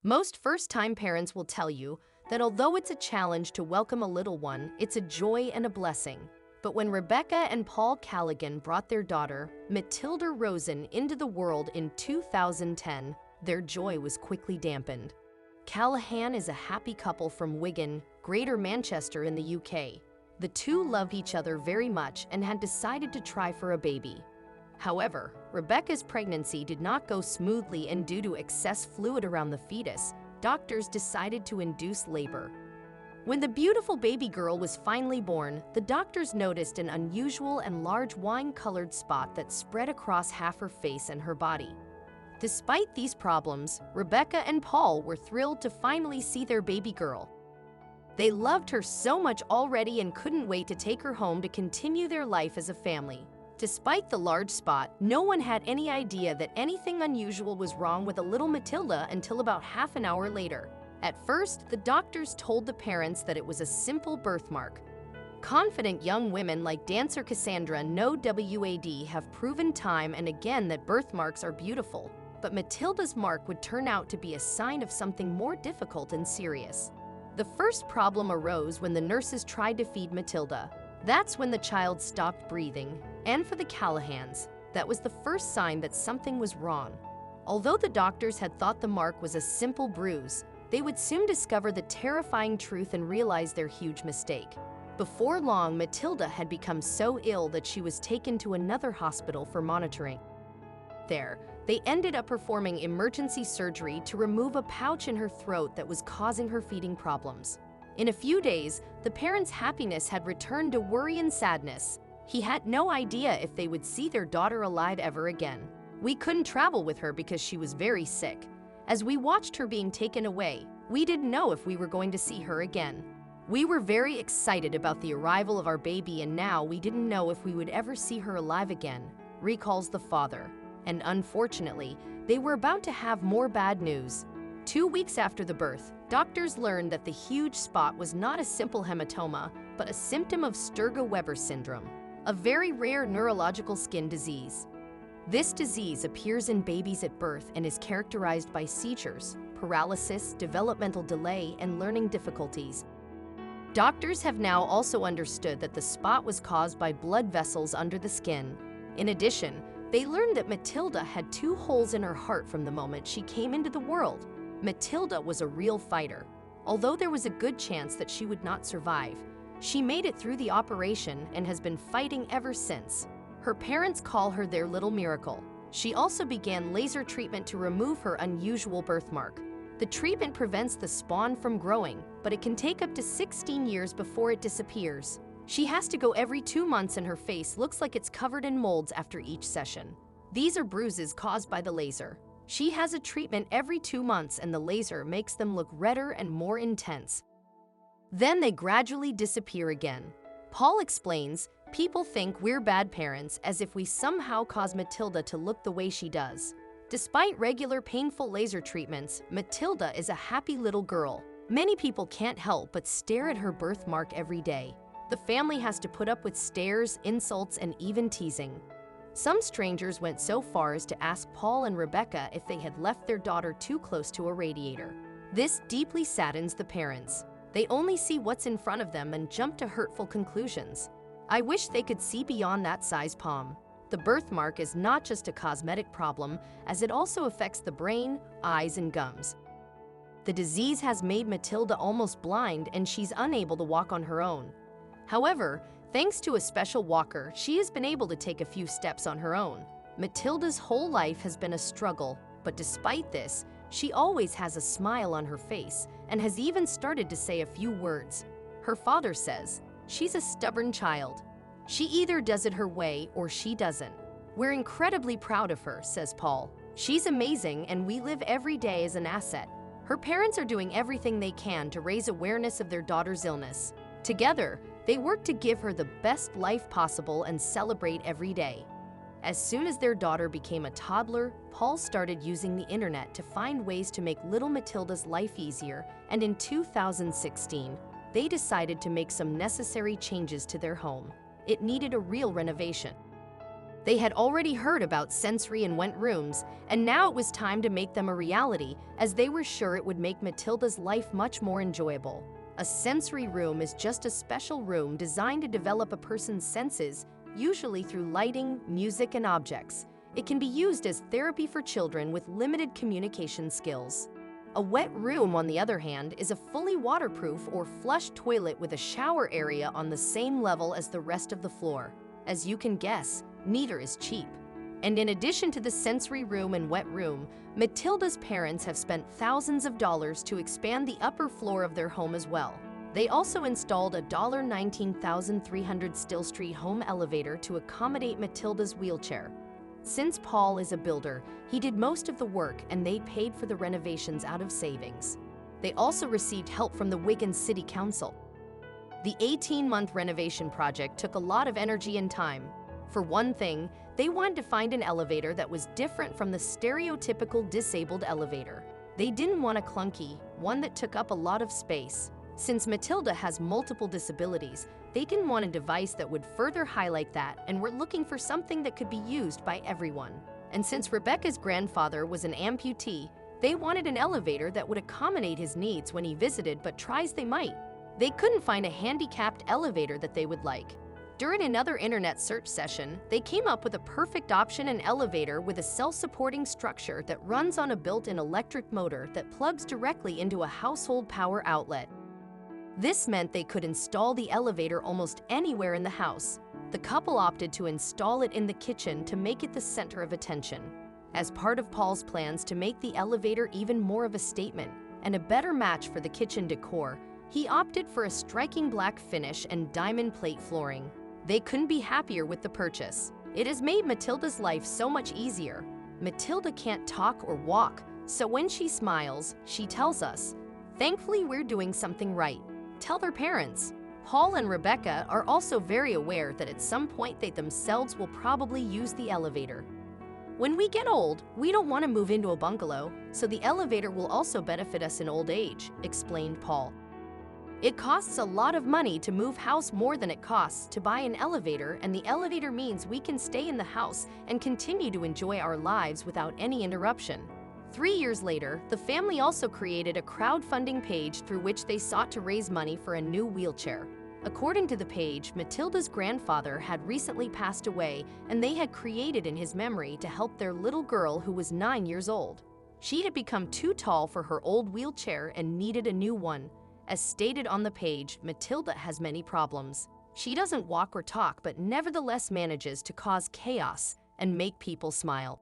Most first-time parents will tell you that although it's a challenge to welcome a little one, it's a joy and a blessing. But when Rebecca and Paul Callaghan brought their daughter, Matilda Rosen, into the world in 2010, their joy was quickly dampened. Callaghan is a happy couple from Wigan, Greater Manchester in the UK. The two loved each other very much and had decided to try for a baby. However, Rebecca's pregnancy did not go smoothly, and due to excess fluid around the fetus, doctors decided to induce labor. When the beautiful baby girl was finally born, the doctors noticed an unusual and large wine-colored spot that spread across half her face and her body. Despite these problems, Rebecca and Paul were thrilled to finally see their baby girl. They loved her so much already and couldn't wait to take her home to continue their life as a family. Despite the large spot, no one had any idea that anything unusual was wrong with a little Matilda until about half an hour later. At first, the doctors told the parents that it was a simple birthmark. Confident young women like dancer Cassandra No WAD have proven time and again that birthmarks are beautiful, but Matilda's mark would turn out to be a sign of something more difficult and serious. The first problem arose when the nurses tried to feed Matilda. That's when the child stopped breathing, and for the Callaghans, that was the first sign that something was wrong. Although the doctors had thought the mark was a simple bruise, they would soon discover the terrifying truth and realize their huge mistake. Before long, Matilda had become so ill that she was taken to another hospital for monitoring. There, they ended up performing emergency surgery to remove a pouch in her throat that was causing her feeding problems. In a few days, the parents' happiness had returned to worry and sadness. He had no idea if they would see their daughter alive ever again. We couldn't travel with her because she was very sick. As we watched her being taken away, we didn't know if we were going to see her again. We were very excited about the arrival of our baby, and now we didn't know if we would ever see her alive again, recalls the father. And unfortunately, they were about to have more bad news. 2 weeks after the birth, doctors learned that the huge spot was not a simple hematoma, but a symptom of Sturge-Weber syndrome, a very rare neurological skin disease. This disease appears in babies at birth and is characterized by seizures, paralysis, developmental delay, and learning difficulties. Doctors have now also understood that the spot was caused by blood vessels under the skin. In addition, they learned that Matilda had 2 holes in her heart from the moment she came into the world. Matilda was a real fighter. Although there was a good chance that she would not survive, she made it through the operation and has been fighting ever since. Her parents call her their little miracle. She also began laser treatment to remove her unusual birthmark. The treatment prevents the spawn from growing, but it can take up to 16 years before it disappears. She has to go every 2 months and her face looks like it's covered in molds after each session. These are bruises caused by the laser. She has a treatment every 2 months and the laser makes them look redder and more intense. Then they gradually disappear again. Paul explains, "People think we're bad parents as if we somehow cause Matilda to look the way she does. Despite regular painful laser treatments, Matilda is a happy little girl. Many people can't help but stare at her birthmark every day. The family has to put up with stares, insults, and even teasing." Some strangers went so far as to ask Paul and Rebecca if they had left their daughter too close to a radiator. This deeply saddens the parents. They only see what's in front of them and jump to hurtful conclusions. I wish they could see beyond that size palm. The birthmark is not just a cosmetic problem, as it also affects the brain, eyes, and gums. The disease has made Matilda almost blind and she's unable to walk on her own. However, thanks to a special walker, she has been able to take a few steps on her own. Matilda's whole life has been a struggle, but despite this, she always has a smile on her face and has even started to say a few words. Her father says, "She's a stubborn child. She either does it her way or she doesn't. We're incredibly proud of her," says Paul. "She's amazing and we live every day as an asset." Her parents are doing everything they can to raise awareness of their daughter's illness. Together, they work to give her the best life possible and celebrate every day. As soon as their daughter became a toddler, Paul started using the internet to find ways to make little Matilda's life easier, and in 2016, they decided to make some necessary changes to their home. It needed a real renovation. They had already heard about sensory and wet rooms, and now it was time to make them a reality, as they were sure it would make Matilda's life much more enjoyable. A sensory room is just a special room designed to develop a person's senses, usually through lighting, music, and objects. It can be used as therapy for children with limited communication skills. A wet room, on the other hand, is a fully waterproof or flush toilet with a shower area on the same level as the rest of the floor. As you can guess, neither is cheap. And in addition to the sensory room and wet room, Matilda's parents have spent thousands of dollars to expand the upper floor of their home as well. They also installed a $19,300 Still Street home elevator to accommodate Matilda's wheelchair. Since Paul is a builder, he did most of the work and they paid for the renovations out of savings. They also received help from the Wigan City Council. The 18-month renovation project took a lot of energy and time. For one thing, they wanted to find an elevator that was different from the stereotypical disabled elevator. They didn't want a clunky one that took up a lot of space. Since Matilda has multiple disabilities, they didn't want a device that would further highlight that and were looking for something that could be used by everyone. And since Rebecca's grandfather was an amputee, they wanted an elevator that would accommodate his needs when he visited, but try as they might, they couldn't find a handicapped elevator that they would like. During another internet search session, they came up with a perfect option: an elevator with a self-supporting structure that runs on a built-in electric motor that plugs directly into a household power outlet. This meant they could install the elevator almost anywhere in the house. The couple opted to install it in the kitchen to make it the center of attention. As part of Paul's plans to make the elevator even more of a statement and a better match for the kitchen decor, he opted for a striking black finish and diamond plate flooring. They couldn't be happier with the purchase. It has made Matilda's life so much easier. Matilda can't talk or walk, so when she smiles, she tells us, "Thankfully, we're doing something right." Tell their parents. Paul and Rebecca are also very aware that at some point they themselves will probably use the elevator. "When we get old, we don't want to move into a bungalow, so the elevator will also benefit us in old age," explained Paul. "It costs a lot of money to move house, more than it costs to buy an elevator, and the elevator means we can stay in the house and continue to enjoy our lives without any interruption." 3 years later, the family also created a crowdfunding page through which they sought to raise money for a new wheelchair. According to the page, Matilda's grandfather had recently passed away, and they had created in his memory to help their little girl who was 9 years old. She had become too tall for her old wheelchair and needed a new one. As stated on the page, Matilda has many problems. She doesn't walk or talk, but nevertheless manages to cause chaos and make people smile.